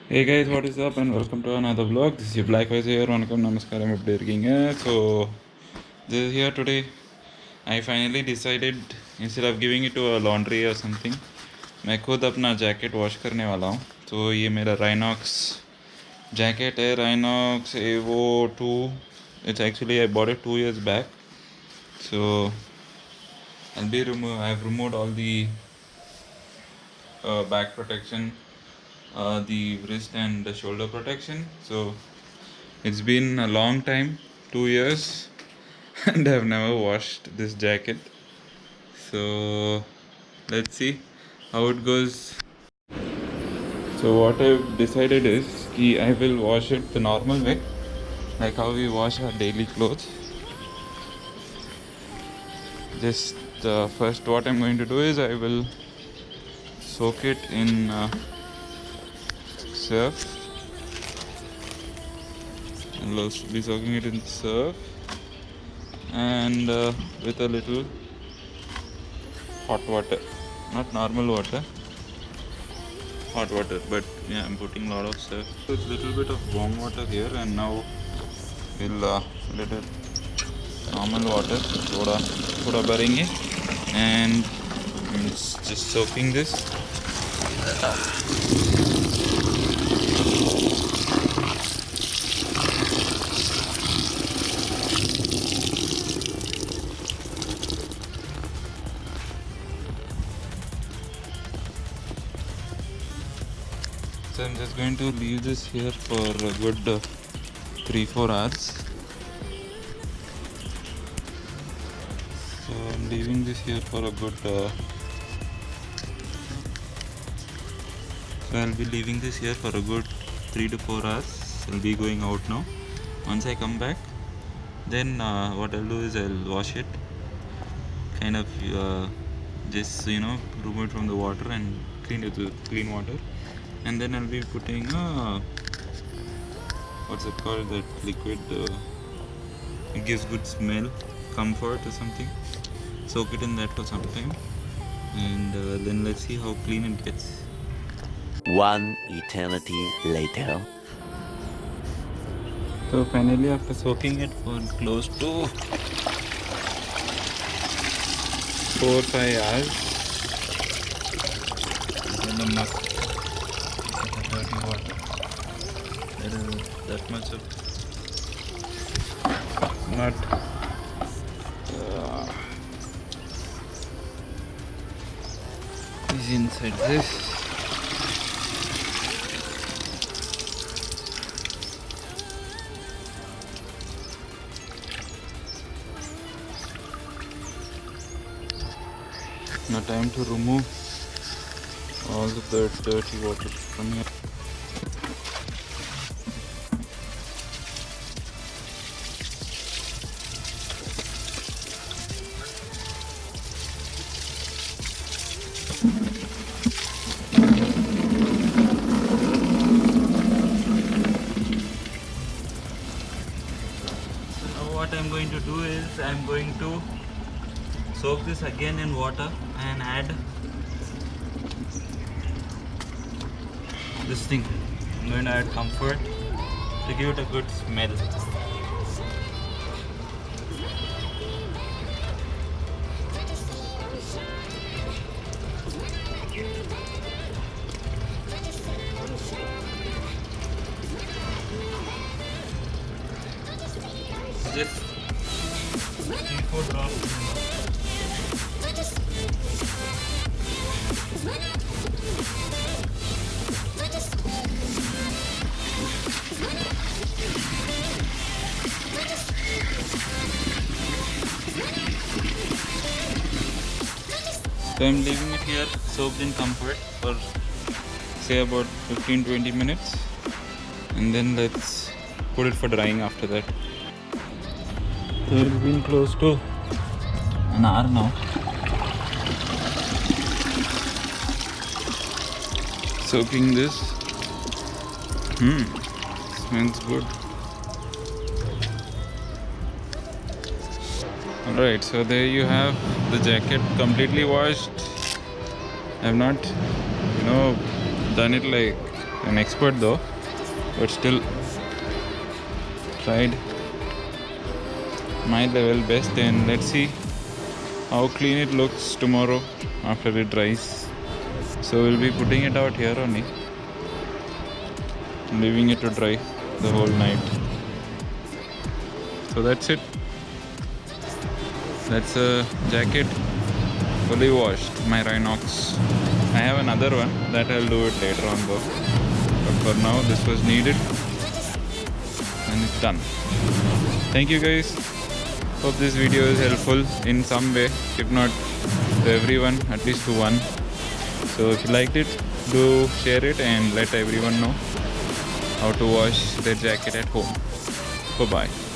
Hey guys, what is up and welcome to another vlog. This is your Black Voice here. Vanakkam namaskaram எப்படி இருக்கீங்க? So this is here today. I finally decided instead of giving it to a laundry or something, मैं खुद अपना jacket wash करने वाला हूँ. तो ये मेरा Rynox जैकेट है, Rynox Evo 2. It's actually I bought it 2 years back. So I've removed all the back protection, the wrist and the shoulder protection. So it's been a long time, 2 years, and I've never washed this jacket. So let's see how it goes. So what I've decided is I will wash it the normal way, like how we wash our daily clothes. Just first what I'm going to do is I will soak it in surf. I'll be soaking it in surf and with a little hot water, not normal water, hot water, but yeah, I'm putting a lot of surf. So it's a little bit of warm water here, and now we'll let it normal water, thoda भरेंगे, and it's just soaking this. So I'm just going to leave this here for a good 3-4 hours. So I'm leaving this here for a good so I'll be leaving this here for a good 3 to 4 hours. I'll be going out now. Once I come back, then what I'll do is I'll wash it, kind of just remove it from the water and clean it with clean water, and then I'll be putting what's it called, that liquid, it gives good smell, comfort or something. Soak it in that for some time, and then let's see how clean it gets. One eternity later. So finally, after soaking it for close to 4-5 hours, in the muck, the dirty water, there is that much of mud. Is inside this. Now time to remove all the dirty water from here. Now what I'm going to do is I'm going to soak this again in water and add this thing. I'm going to add comfort to give it a good smell. Just 3-4 drops. So I'm leaving it here soaked in comfort for say about 15-20 minutes, and then let's put it for drying after that. So it's been close to an hour now. Soaking this. Smells good. Alright, so there you have the jacket completely washed. I have not, done it like an expert though, but still tried my level best, and let's see how clean it looks tomorrow after it dries. So we'll be putting it out here only, leaving it to dry the whole night. So that's it. That's a jacket fully washed, my Rynox. I have another one that I'll do it later on though, but for now this was needed and it's done. Thank you guys. Hope this video is helpful in some way, if not to everyone, at least to one. So if you liked it, do share it and let everyone know how to wash their jacket at home. Bye bye.